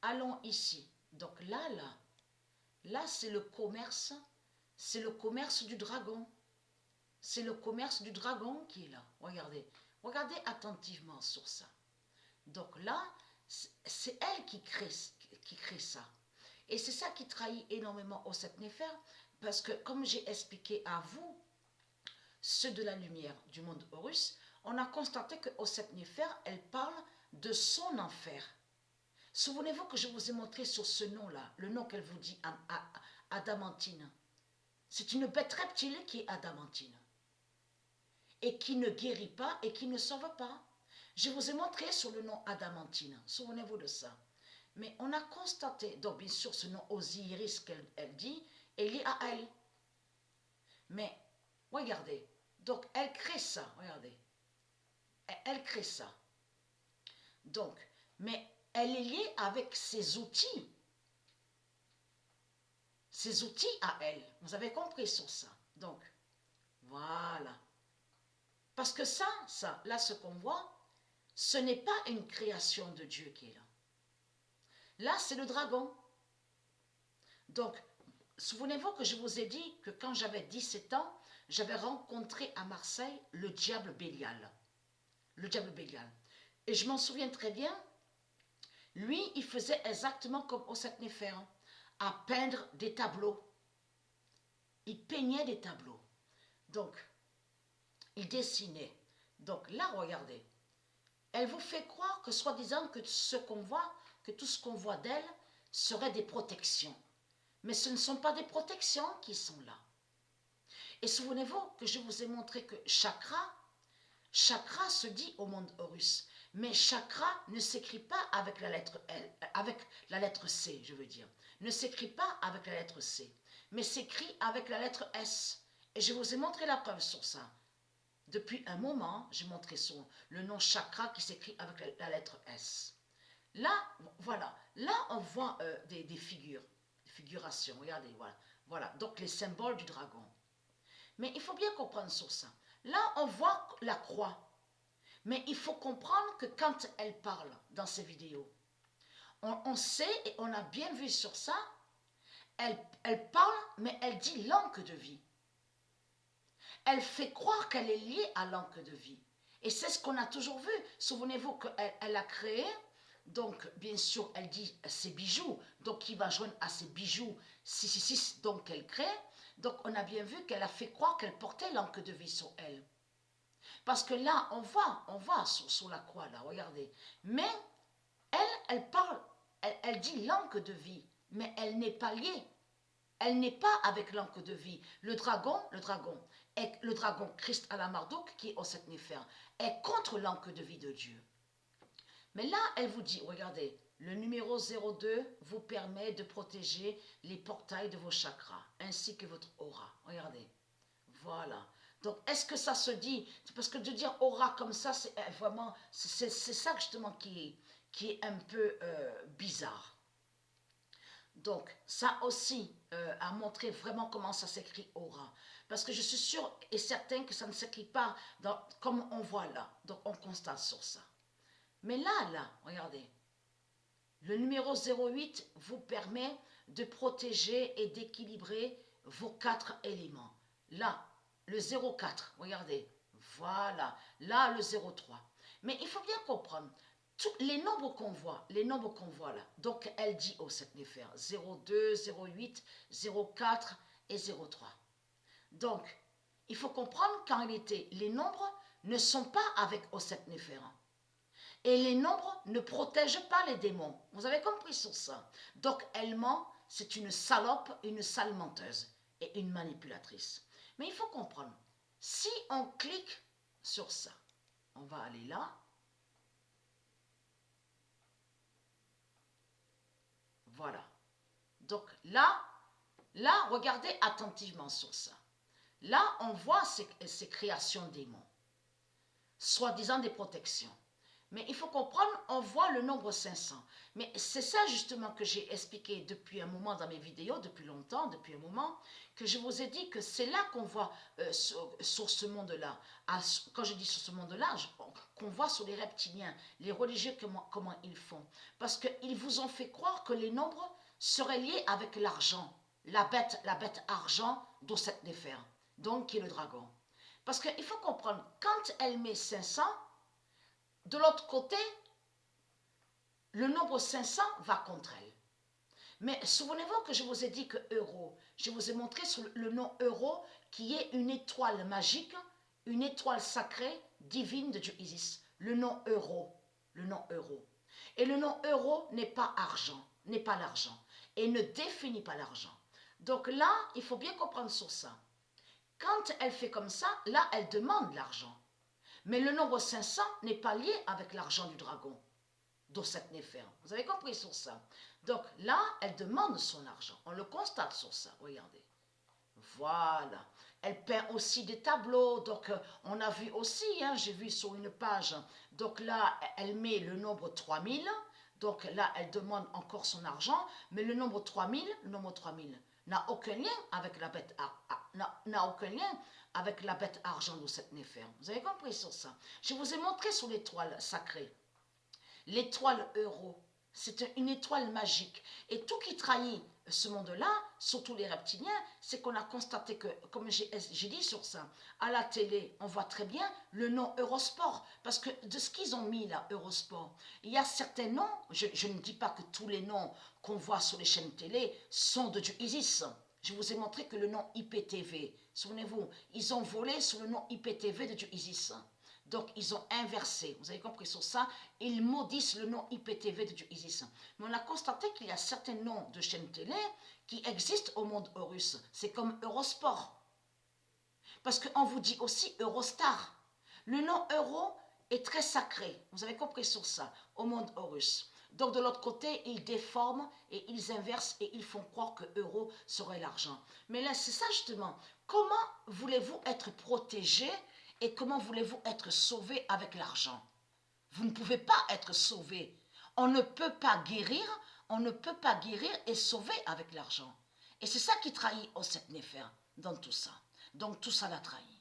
allons ici. Donc là, c'est le commerce du dragon. C'est le commerce du dragon qui est là. Regardez, regardez attentivement sur ça. Donc là, c'est elle qui crée ça. Et c'est ça qui trahit énormément Osset Néfer, parce que comme j'ai expliqué à vous, ceux de la lumière du monde Horus, on a constaté que Osset Néfer, elle parle de son enfer. Souvenez-vous que je vous ai montré sur ce nom-là, le nom qu'elle vous dit, Adamantine. C'est une bête reptile qui est adamantine. Et qui ne guérit pas et qui ne sauve pas. Je vous ai montré sur le nom Adamantine. Souvenez-vous de ça. Mais on a constaté, donc bien sûr ce nom Osiris qu'elle dit, est lié à elle. Mais regardez, donc elle crée ça, regardez. Elle crée ça. Donc, mais elle est liée avec ses outils. Ses outils à elle. Vous avez compris sur ça. Donc, voilà. Parce que ça, là ce qu'on voit, ce n'est pas une création de Dieu qui est là. Là, c'est le dragon. Donc, souvenez-vous que je vous ai dit que quand j'avais 17 ans, j'avais rencontré à Marseille le diable Bélial. Le diable Bélial. Et je m'en souviens très bien, lui, il faisait exactement comme Osset Néfer, à peindre des tableaux. Il peignait des tableaux. Donc, il dessinait. Donc là, regardez. Elle vous fait croire que soi-disant que ce qu'on voit, que tout ce qu'on voit d'elle serait des protections. Mais ce ne sont pas des protections qui sont là. Et souvenez-vous que je vous ai montré que chakra se dit au monde Horus. Mais chakra ne s'écrit pas avec la lettre L, avec la lettre C, je veux dire. Ne s'écrit pas avec la lettre C, mais s'écrit avec la lettre S. Et je vous ai montré la preuve sur ça. Depuis un moment, j'ai montré le nom chakra qui s'écrit avec la lettre S. Là, voilà. Là, on voit des figures, des figurations. Regardez, voilà. Voilà. Donc, les symboles du dragon. Mais il faut bien comprendre sur ça. Là, on voit la croix. Mais il faut comprendre que quand elle parle dans ses vidéos, on sait et on a bien vu sur ça, elle parle, mais elle dit l'encre de vie. Elle fait croire qu'elle est liée à l'encre de vie. Et c'est ce qu'on a toujours vu. Souvenez-vous qu'elle a créé, donc bien sûr, elle dit ses bijoux, donc il va joindre à ses bijoux 666, donc qu'elle crée. Donc on a bien vu qu'elle a fait croire qu'elle portait l'encre de vie sur elle. Parce que là, on voit sur la croix, là, regardez. Mais elle parle, elle dit l'encre de vie, mais elle n'est pas liée. Elle n'est pas avec l'encre de vie. Le dragon Christ à la Marduk, qui est Osset Néfer, est contre l'encre de vie de Dieu. Mais là, elle vous dit, regardez, le numéro 02 vous permet de protéger les portails de vos chakras, ainsi que votre aura. Regardez, voilà. Donc, est-ce que ça se dit? Parce que de dire aura comme ça, c'est vraiment, c'est ça justement qui est un peu bizarre. Donc, ça aussi a montré vraiment comment ça s'écrit aura. Parce que je suis sûre et certain que ça ne s'écrit pas comme on voit là. Donc, on constate sur ça. Mais là, regardez. Le numéro 08 vous permet de protéger et d'équilibrer vos 4 éléments. Là, le 04, regardez. Voilà. Là, le 03. Mais il faut bien comprendre. Les nombres qu'on voit là, donc elle dit Osset Néfer, 02, 08, 04 et 03. Donc, il faut comprendre qu'en réalité, les nombres ne sont pas avec Osset Néfer. Et les nombres ne protègent pas les démons. Vous avez compris sur ça. Donc, elle ment, c'est une salope, une sale menteuse et une manipulatrice. Mais il faut comprendre, si on clique sur ça, on va aller là. Voilà. Donc là, regardez attentivement sur ça. Là, on voit ces créations démons, soi-disant des protections. Mais il faut comprendre, on voit le nombre 500. Mais c'est ça justement que j'ai expliqué depuis un moment dans mes vidéos, depuis longtemps, depuis un moment, que je vous ai dit que c'est là qu'on voit sur ce monde-là. Quand je dis sur ce monde-là, qu'on voit sur les reptiliens, les religieux, comment ils font. Parce qu'ils vous ont fait croire que les nombres seraient liés avec l'argent. La bête argent d'Osset Néfer, donc qui est le dragon. Parce qu'il faut comprendre, quand elle met 500, de l'autre côté, le nombre 500 va contre elle. Mais souvenez-vous que je vous ai dit que euro, je vous ai montré sur le nom euro qui est une étoile magique, une étoile sacrée, divine de Dieu Isis. Le nom euro, le nom euro. Et le nom euro n'est pas argent, n'est pas l'argent, et ne définit pas l'argent. Donc là, il faut bien comprendre sur ça. Quand elle fait comme ça, là, elle demande l'argent. Mais le nombre 500 n'est pas lié avec l'argent du dragon, d'Osset Néfer. Vous avez compris sur ça? Donc là, elle demande son argent. On le constate sur ça, regardez. Voilà. Elle peint aussi des tableaux. Donc on a vu aussi, hein, j'ai vu sur une page, donc là, elle met le nombre 3000. Donc là, elle demande encore son argent. Mais le nombre 3000 n'a aucun lien avec la bête n'a aucun lien avec la bête argent de cette Néfer. Vous avez compris sur ça? Je vous ai montré sur l'étoile sacrée. L'étoile euro, c'est une étoile magique. Et tout qui trahit ce monde-là, surtout les reptiliens, c'est qu'on a constaté que, comme j'ai dit sur ça, à la télé, on voit très bien le nom Eurosport. Parce que de ce qu'ils ont mis là, Eurosport, il y a certains noms, je ne dis pas que tous les noms qu'on voit sur les chaînes télé sont de Dieu Isis. Je vous ai montré que le nom IPTV, souvenez-vous, ils ont volé sous le nom IPTV de Dieu Isis. Donc, ils ont inversé. Vous avez compris sur ça? Ils maudissent le nom IPTV de Dieu Isis. Mais on a constaté qu'il y a certains noms de chaînes télé qui existent au monde russe. C'est comme Eurosport. Parce qu'on vous dit aussi Eurostar. Le nom Euro est très sacré. Vous avez compris sur ça, au monde russe. Donc, de l'autre côté, ils déforment et ils inversent et ils font croire que euro serait l'argent. Mais là, c'est ça justement. Comment voulez-vous être protégé et comment voulez-vous être sauvé avec l'argent? Vous ne pouvez pas être sauvé. On ne peut pas guérir, et sauver avec l'argent. Et c'est ça qui trahit Osset Néfer dans tout ça. Donc tout ça l'a trahi.